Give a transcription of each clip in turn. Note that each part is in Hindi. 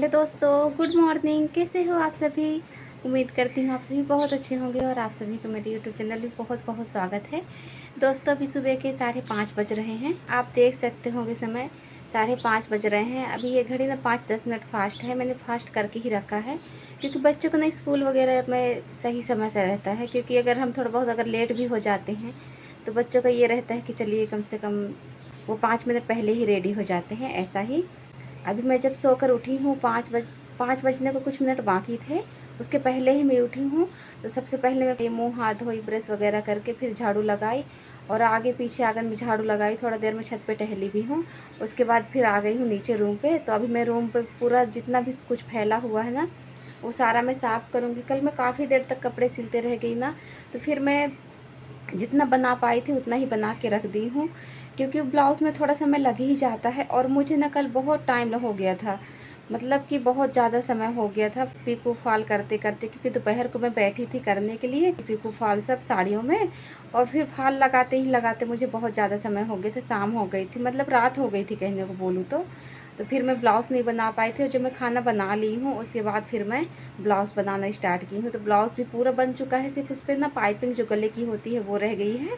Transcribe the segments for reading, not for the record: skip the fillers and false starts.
हेलो दोस्तों, गुड मॉर्निंग। कैसे हो आप सभी? उम्मीद करती हूँ आप सभी बहुत अच्छे होंगे और आप सभी को मेरे यूट्यूब चैनल में बहुत बहुत स्वागत है। दोस्तों, अभी सुबह के 5:30 बज रहे हैं। आप देख सकते होंगे समय 5:30 बज रहे हैं। अभी ये घड़ी ना 5-10 मिनट फास्ट है। मैंने फास्ट करके ही रखा है क्योंकि बच्चों को ना स्कूल वगैरह में सही समय से रहता है। क्योंकि अगर हम थोड़ा बहुत अगर लेट भी हो जाते हैं तो बच्चों का ये रहता है कि चलिए कम से कम वो 5 मिनट पहले ही रेडी हो जाते हैं। ऐसा ही अभी मैं जब सोकर उठी हूँ 5 बजने को कुछ मिनट बाकी थे, उसके पहले ही मैं उठी हूँ। तो सबसे पहले मैं मुँह हाथ धोई, ब्रश वगैरह करके फिर झाड़ू लगाई और आगे पीछे आंगन में झाड़ू लगाई। थोड़ा देर में छत पे टहली भी हूँ। उसके बाद फिर आ गई हूँ नीचे रूम पे। तो अभी मैं रूम पे पूरा जितना भी कुछ फैला हुआ है ना, वो सारा मैं साफ़ करूँगी। कल मैं काफ़ी देर तक कपड़े सिलते रह गई ना, तो फिर मैं जितना बना पाई थी उतना ही बना के रख दी हूँ। क्योंकि ब्लाउज़ में थोड़ा समय लग ही जाता है और मुझे ना कल बहुत टाइम हो गया था। मतलब कि बहुत ज़्यादा समय हो गया था पीको फॉल करते करते, क्योंकि दोपहर को मैं बैठी थी करने के लिए पीको फॉल सब साड़ियों में। और फिर फॉल लगाते ही लगाते मुझे बहुत ज़्यादा समय हो गया था, शाम हो गई थी, मतलब रात हो गई थी कहने को बोलूँ तो फिर मैं ब्लाउज़ नहीं बना पाई थी। और जब मैं खाना बना ली हूँ उसके बाद फिर मैं ब्लाउज़ बनाना स्टार्ट की हूँ। तो ब्लाउज़ भी पूरा बन चुका है, सिर्फ उस पर ना पाइपिंग जो गले की होती है वो रह गई है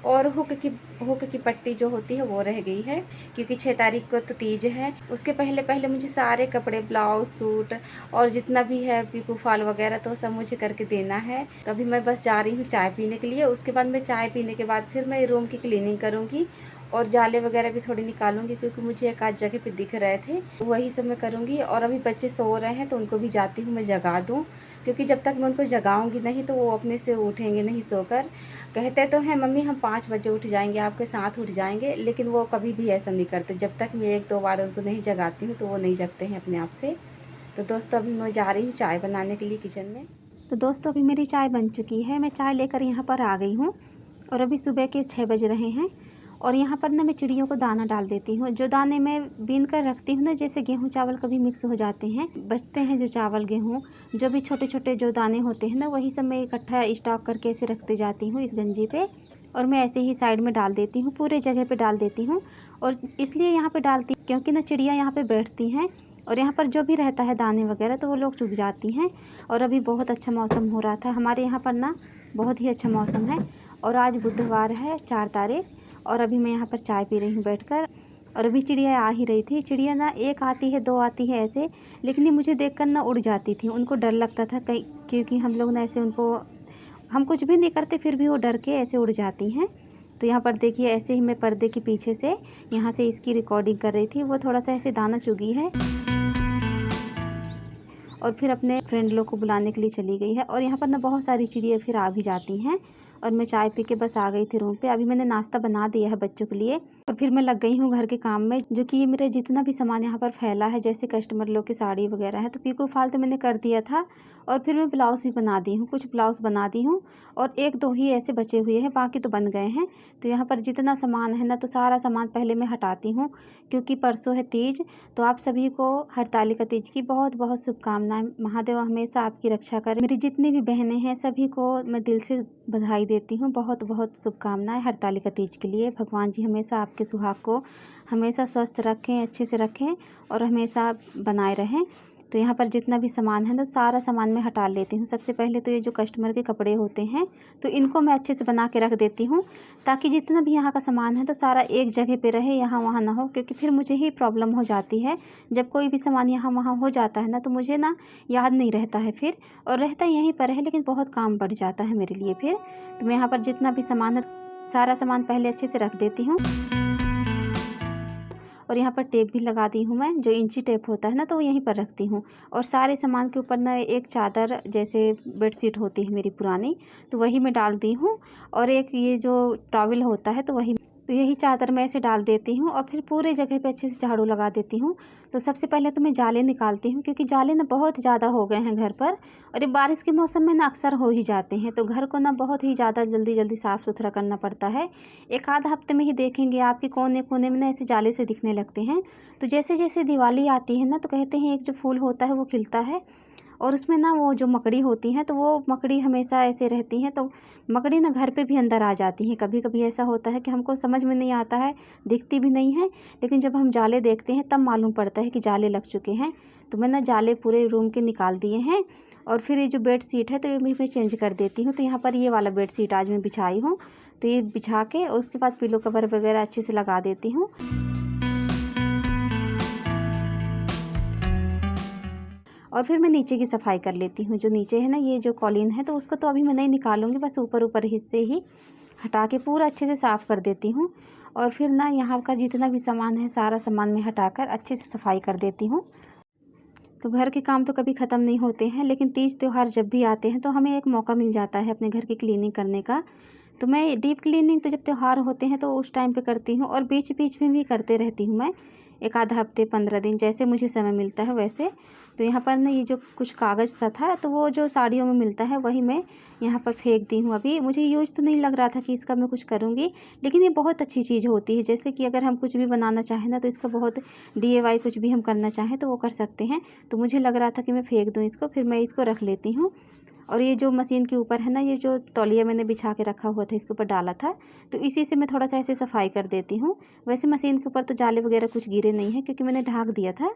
और हुक की पट्टी जो होती है वो रह गई है। क्योंकि 6 तारीख को तो तीज है। उसके पहले पहले मुझे सारे कपड़े, ब्लाउज़, सूट और जितना भी है पीको फॉल वगैरह तो सब मुझे करके देना है। तो अभी मैं बस जा रही हूँ चाय पीने के लिए। उसके बाद मैं चाय पीने के बाद फिर मैं रूम की क्लीनिंग करूँगी और जाले वगैरह भी थोड़ी निकालूंगी, क्योंकि मुझे एक आध जगह पे दिख रहे थे, तो वही सब मैं करूँगी। और अभी बच्चे सो रहे हैं तो उनको भी जाती हूँ मैं जगा दूँ, क्योंकि जब तक मैं उनको जगाऊंगी नहीं तो वो अपने से उठेंगे नहीं सोकर। कहते तो हैं मम्मी हम 5 बजे उठ जाएंगे, आपके साथ उठ जाएंगे, लेकिन वो कभी भी ऐसा नहीं करते। जब तक मैं 1-2 बार उनको नहीं जगाती हूँ तो वो नहीं जगते हैं अपने आप से। तो दोस्तों, अभी मैं जा रही हूँ चाय बनाने के लिए किचन में। तो दोस्तों, अभी मेरी चाय बन चुकी है। मैं चाय लेकर यहाँ पर आ गई हूँ और अभी सुबह के 6 बज रहे हैं। और यहाँ पर ना मैं चिड़ियों को दाना डाल देती हूँ। जो दाने मैं बीन कर रखती हूँ ना, जैसे गेहूँ चावल कभी मिक्स हो जाते हैं, बचते हैं जो चावल गेहूँ, जो भी छोटे छोटे जो दाने होते हैं ना, वही सब मैं इकट्ठा स्टॉक करके ऐसे रखते जाती हूँ इस गंजी पे। और मैं ऐसे ही साइड में डाल देती हूँ, पूरे जगह पे डाल देती हूँ। और इसलिए यहाँ पे डालती क्योंकि ना चिड़िया यहाँ पे बैठती हैं और यहाँ पर जो भी रहता है दाने वगैरह तो वो लोग चुग जाती हैं। और अभी बहुत अच्छा मौसम हो रहा था हमारे यहाँ पर ना, बहुत ही अच्छा मौसम है। और आज बुधवार है 4 तारीख और अभी मैं यहाँ पर चाय पी रही हूँ बैठकर। और अभी चिड़िया आ ही रही थी। चिड़िया ना एक आती है, दो आती है ऐसे, लेकिन ये मुझे देखकर ना उड़ जाती थी। उनको डर लगता था कहीं, क्योंकि हम लोग ना ऐसे उनको, हम कुछ भी नहीं करते फिर भी वो डर के ऐसे उड़ जाती हैं। तो यहाँ पर देखिए ऐसे ही मैं पर्दे के पीछे से यहाँ से इसकी रिकॉर्डिंग कर रही थी। वो थोड़ा सा ऐसे दाना चुगी है और फिर अपने फ्रेंड लोग को बुलाने के लिए चली गई है। और यहाँ पर ना बहुत सारी चिड़िया फिर आ भी जाती हैं। और मैं चाय पी के बस आ गई थी रूम पे। अभी मैंने नाश्ता बना दिया है बच्चों के लिए और फिर मैं लग गई हूँ घर के काम में, जो कि ये मेरे जितना भी सामान यहाँ पर फैला है, जैसे कस्टमर लोग की साड़ी वगैरह है, तो पीको फॉल तो मैंने कर दिया था। और फिर मैं ब्लाउज़ भी बना दी हूँ, कुछ ब्लाउज़ बना दी हूँ और 1-2 ही ऐसे बचे हुए हैं, बाकी तो बन गए हैं। तो यहाँ पर जितना सामान है ना, तो सारा सामान पहले मैं हटाती हूँ, क्योंकि परसों है तीज। तो आप सभी को हरतालिका तीज की बहुत बहुत शुभकामनाएं। महादेव हमेशा आपकी रक्षा करें। मेरी जितनी भी बहनें हैं सभी को मैं दिल से बधाई देती हूँ, बहुत बहुत शुभकामनाएं हरतालिका तीज के लिए। भगवान जी हमेशा आपके सुहाग को हमेशा स्वस्थ रखें, अच्छे से रखें और हमेशा बनाए रहें। तो यहाँ पर जितना भी सामान है ना, सारा सामान मैं हटा लेती हूँ। सबसे पहले तो ये जो कस्टमर के कपड़े होते हैं तो इनको मैं अच्छे से बना के रख देती हूँ, ताकि जितना भी यहाँ का सामान है तो सारा एक जगह पे रहे, यहाँ वहाँ ना हो। क्योंकि फिर मुझे ही प्रॉब्लम हो जाती है, जब कोई भी सामान यहाँ वहाँ हो जाता है ना, तो मुझे ना याद नहीं रहता है फिर, और रहता यहीं पर है लेकिन बहुत काम बढ़ जाता है मेरे लिए फिर। तो मैं यहाँ पर जितना भी सामान है सारा सामान पहले अच्छे से रख देती हूँ। और यहाँ पर टेप भी लगा दी हूँ मैं, जो इंची टेप होता है ना, तो वो यहीं पर रखती हूँ। और सारे सामान के ऊपर ना एक चादर, जैसे बेडशीट होती है मेरी पुरानी, तो वही मैं डाल दी हूँ। और एक ये जो टॉवल होता है तो वही, तो यही चादर मैं ऐसे डाल देती हूँ और फिर पूरे जगह पे अच्छे से झाड़ू लगा देती हूँ। तो सबसे पहले तो मैं जाले निकालती हूँ, क्योंकि जाले ना बहुत ज़्यादा हो गए हैं घर पर, और ये बारिश के मौसम में ना अक्सर हो ही जाते हैं। तो घर को ना बहुत ही ज़्यादा जल्दी जल्दी साफ़ सुथरा करना पड़ता है। एक आध हफ्ते में ही देखेंगे आपके कोने कोने में ना ऐसे जाले से दिखने लगते हैं। तो जैसे जैसे दिवाली आती है ना, तो कहते हैं एक जो फूल होता है वो खिलता है, और उसमें ना वो जो मकड़ी होती हैं, तो वो मकड़ी हमेशा ऐसे रहती हैं। तो मकड़ी ना घर पे भी अंदर आ जाती हैं। कभी कभी ऐसा होता है कि हमको समझ में नहीं आता है, दिखती भी नहीं है, लेकिन जब हम जाले देखते हैं तब मालूम पड़ता है कि जाले लग चुके हैं। तो मैंने जाले पूरे रूम के निकाल दिए हैं। और फिर ये जो बेड शीट है तो ये भी मैं चेंज कर देती हूँ। तो यहाँ पर ये वाला बेड शीट आज मैं बिछाई हूँ, तो ये बिछा के उसके बाद पिलो कवर वगैरह अच्छे से लगा देती हूँ। और फिर मैं नीचे की सफाई कर लेती हूँ। जो नीचे है ना ये जो कॉलिन है, तो उसको तो अभी मैं नहीं निकालूंगी, बस ऊपर ऊपर हिस्से ही हटा के पूरा अच्छे से साफ़ कर देती हूँ। और फिर ना यहाँ का जितना भी सामान है सारा सामान मैं हटाकर अच्छे से सफाई कर देती हूँ। तो घर के काम तो कभी ख़त्म नहीं होते हैं, लेकिन तीज त्यौहार जब भी आते हैं तो हमें एक मौका मिल जाता है अपने घर की क्लीनिंग करने का। तो मैं डीप क्लीनिंग तो जब त्यौहार होते हैं तो उस टाइम पे करती हूँ, और बीच बीच में भी करते रहती हूँ मैं, एक आधा हफ्ते 15 दिन जैसे मुझे समय मिलता है वैसे। तो यहाँ पर ना ये जो कुछ कागज़ सा था तो वो जो साड़ियों में मिलता है वही मैं यहाँ पर फेंक दी हूँ। अभी मुझे यूज़ तो नहीं लग रहा था कि इसका मैं कुछ करूँगी, लेकिन ये बहुत अच्छी चीज़ होती है। जैसे कि अगर हम कुछ भी बनाना चाहें ना तो इसका बहुत DIY कुछ भी हम करना चाहें तो वो कर सकते हैं। तो मुझे लग रहा था कि मैं फेंक दूँ इसको, फिर मैं इसको रख लेती हूँ। और ये जो मशीन के ऊपर है ना, ये जो तौलिया मैंने बिछा के रखा हुआ था इसके ऊपर डाला था, तो इसी से मैं थोड़ा सा ऐसे सफाई कर देती हूँ। वैसे मशीन के ऊपर तो जाले वगैरह कुछ गिरे नहीं हैं क्योंकि मैंने ढक दिया था।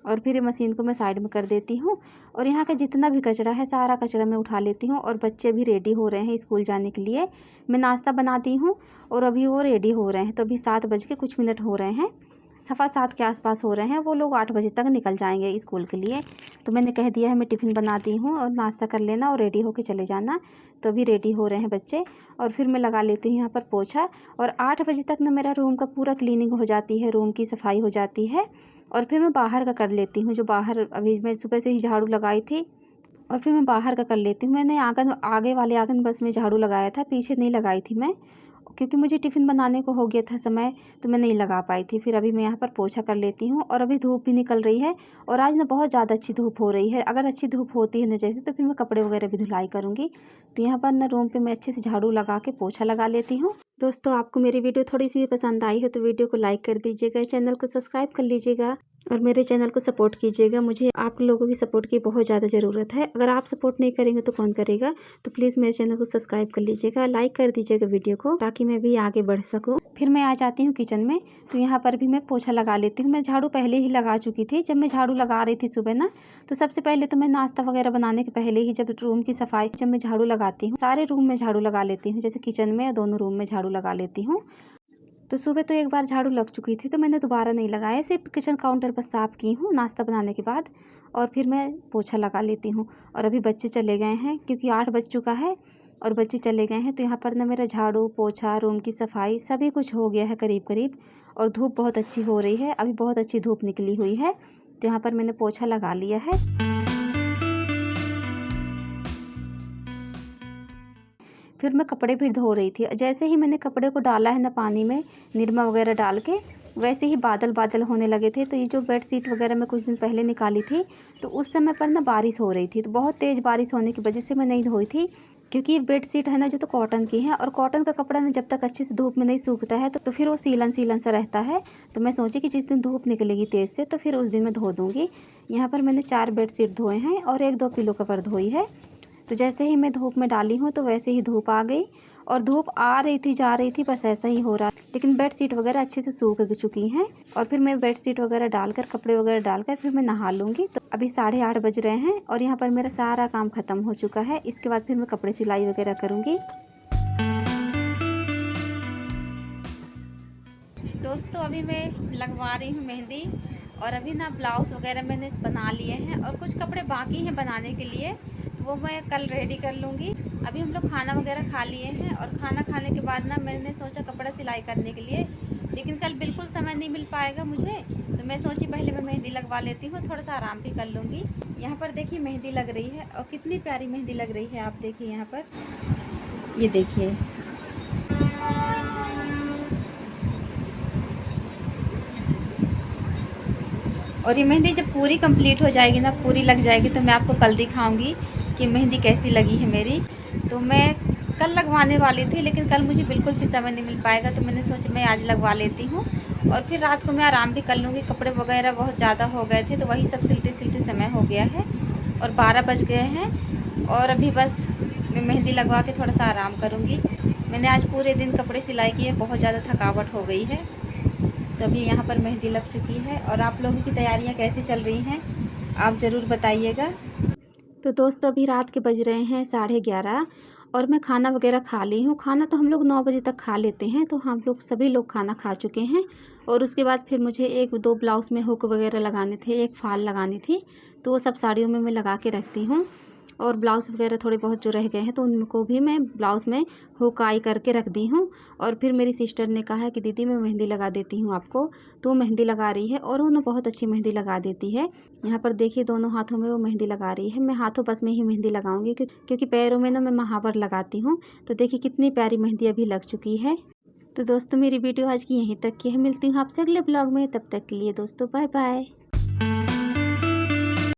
और फिर ये मशीन को मैं साइड में कर देती हूँ। और यहाँ का जितना भी कचरा है सारा कचरा मैं उठा लेती हूँ। और बच्चे भी रेडी हो रहे हैं स्कूल जाने के लिए। मैं नाश्ता बनाती हूँ और अभी वो रेडी हो रहे हैं। तो अभी 7 बज के कुछ मिनट हो रहे हैं, 7:15 के आसपास हो रहे हैं। वो लोग 8 बजे तक निकल जाएंगे स्कूल के लिए। तो मैंने कह दिया है मैं टिफ़िन बनाती हूँ और नाश्ता कर लेना और रेडी होके चले जाना। तो अभी रेडी हो रहे हैं बच्चे। और फिर मैं लगा लेती हूँ यहाँ पर पोछा। और 8 बजे तक ना मेरा रूम का पूरा क्लीनिंग हो जाती है, रूम की सफाई हो जाती है। और फिर मैं बाहर का कर लेती हूँ, जो बाहर अभी मैं सुबह से ही झाड़ू लगाई थी, और फिर मैं बाहर का कर लेती हूँ। मैंने आगे वाले आंगन बस में झाड़ू लगाया था, पीछे नहीं लगाई थी मैं, क्योंकि मुझे टिफ़िन बनाने को हो गया था समय, तो मैं नहीं लगा पाई थी। फिर अभी मैं यहाँ पर पोछा कर लेती हूँ। और अभी धूप भी निकल रही है, और आज ना बहुत ज़्यादा अच्छी धूप हो रही है। अगर अच्छी धूप होती है ना जैसे, तो फिर मैं कपड़े वगैरह भी धुलाई करूँगी। तो यहाँ पर ना रूम पे मैं अच्छे से झाड़ू लगा के पोछा लगा लेती हूँ। दोस्तों, आपको मेरी वीडियो थोड़ी सी भी पसंद आई है तो वीडियो को लाइक कर दीजिएगा, चैनल को सब्सक्राइब कर लीजिएगा और मेरे चैनल को सपोर्ट कीजिएगा। मुझे आप लोगों की सपोर्ट की बहुत ज़्यादा ज़रूरत है। अगर आप सपोर्ट नहीं करेंगे तो कौन करेगा। तो प्लीज़ मेरे चैनल को सब्सक्राइब कर लीजिएगा, लाइक कर दीजिएगा वीडियो को, ताकि मैं भी आगे बढ़ सकूँ। फिर मैं आ जाती हूँ किचन में। तो यहाँ पर भी मैं पोछा लगा लेती हूँ। मैं झाड़ू पहले ही लगा चुकी थी। जब मैं झाड़ू लगा रही थी सुबह ना, तो सबसे पहले तो मैं नाश्ता वगैरह बनाने के पहले ही, जब रूम की सफाई, जब मैं झाड़ू लगाती हूँ सारे रूम में झाड़ू लगा लेती हूँ, जैसे किचन में दोनों रूम में झाड़ू लगा लेती हूँ। तो सुबह तो एक बार झाड़ू लग चुकी थी तो मैंने दोबारा नहीं लगाया, सिर्फ किचन काउंटर बस साफ़ की हूँ नाश्ता बनाने के बाद। और फिर मैं पोछा लगा लेती हूँ। और अभी बच्चे चले गए हैं क्योंकि 8 बज चुका है और बच्चे चले गए हैं। तो यहाँ पर ना मेरा झाड़ू पोछा, रूम की सफाई सभी कुछ हो गया है करीब करीब। और धूप बहुत अच्छी हो रही है, अभी बहुत अच्छी धूप निकली हुई है। तो यहाँ पर मैंने पोछा लगा लिया है। फिर मैं कपड़े भी धो रही थी। जैसे ही मैंने कपड़े को डाला है ना पानी में, निरमा वगैरह डाल के, वैसे ही बादल बादल होने लगे थे। तो ये जो बेड शीट वगैरह मैं कुछ दिन पहले निकाली थी, तो उस समय पर ना बारिश हो रही थी। तो बहुत तेज़ बारिश होने की वजह से मैं नहीं धोई थी, क्योंकि ये बेड शीट है ना जो, तो कॉटन की है। और कॉटन का कपड़ा ना जब तक अच्छे से धूप में नहीं सूखता है तो फिर वो सीलन सीलन सा रहता है। तो मैं सोची कि जिस दिन धूप निकलेगी तेज़ से तो फिर उस दिन मैं धो दूँगी। यहाँ पर मैंने 4 बेड शीट धोए हैं और 1-2 पिलो कवर धोई है। तो जैसे ही मैं धूप में डाली हूँ तो वैसे ही धूप आ गई, और धूप आ रही थी जा रही थी, बस ऐसा ही हो रहा। लेकिन बेड शीट वगैरह अच्छे से सूख चुकी हैं। और फिर मैं बेड शीट वगैरह डालकर, कपड़े वगैरह डालकर फिर मैं नहा लूँगी। तो अभी 8:30 बज रहे हैं और यहाँ पर मेरा सारा काम ख़त्म हो चुका है। इसके बाद फिर मैं कपड़े सिलाई वगैरह करूँगी। दोस्तों, अभी मैं लगवा रही हूँ मेहंदी, और अभी ना ब्लाउज़ वगैरह मैंने बना लिए हैं और कुछ कपड़े बाकी हैं बनाने के लिए, तो वो मैं कल रेडी कर लूँगी। अभी हम लोग खाना वगैरह खा लिए हैं, और खाना खाने के बाद ना मैंने सोचा कपड़ा सिलाई करने के लिए, लेकिन कल बिल्कुल समय नहीं मिल पाएगा मुझे। तो मैं सोची पहले मैं मेहंदी लगवा लेती हूँ, थोड़ा सा आराम भी कर लूँगी। यहाँ पर देखिए मेहंदी लग रही है, और कितनी प्यारी मेहंदी लग रही है। आप देखिए यहाँ पर, ये देखिए। और ये मेहंदी जब पूरी कंप्लीट हो जाएगी ना, पूरी लग जाएगी, तो मैं आपको कल दिखाऊंगी कि मेहंदी कैसी लगी है मेरी। तो मैं कल लगवाने वाली थी, लेकिन कल मुझे बिल्कुल भी समय नहीं मिल पाएगा, तो मैंने सोचा मैं आज लगवा लेती हूँ, और फिर रात को मैं आराम भी कर लूँगी। कपड़े वगैरह बहुत ज़्यादा हो गए थे, तो वही सब सिलते सिलते समय हो गया है, और 12 बज गए हैं। और अभी बस मैं मेहंदी लगवा के थोड़ा सा आराम करूँगी। मैंने आज पूरे दिन कपड़े सिलाई किए, बहुत ज़्यादा थकावट हो गई है। तो अभी यहाँ पर मेहंदी लग चुकी है। और आप लोगों की तैयारियाँ कैसी चल रही हैं, आप ज़रूर बताइएगा। तो दोस्तों अभी रात के बज रहे हैं 11:30 और मैं खाना वगैरह खा ली हूँ। खाना तो हम लोग 9 बजे तक खा लेते हैं, तो हम लोग सभी लोग खाना खा चुके हैं। और उसके बाद फिर मुझे 1-2 ब्लाउज़ में हुक वगैरह लगाने थे, एक फ़ाल लगानी थी, तो वो सब साड़ियों में मैं लगा के रखती हूँ। और ब्लाउज़ वगैरह थोड़े बहुत जो रह गए हैं तो उनको भी मैं ब्लाउज़ में हुक आई करके रख दी हूँ। और फिर मेरी सिस्टर ने कहा है कि दीदी मैं मेहंदी लगा देती हूँ आपको, तो वो मेहंदी लगा रही है और उन्हें बहुत अच्छी मेहंदी लगा देती है। यहाँ पर देखिए दोनों हाथों में वो मेहंदी लगा रही है। मैं हाथों बस में ही मेहंदी लगाऊंगी क्योंकि पैरों में ना मैं महावर लगाती हूँ। तो देखिए कितनी प्यारी मेहंदी अभी लग चुकी है। तो दोस्तों मेरी वीडियो आज की यहीं तक की है। मिलती हूँ आपसे अगले ब्लॉग में, तब तक के लिए दोस्तों बाय बाय।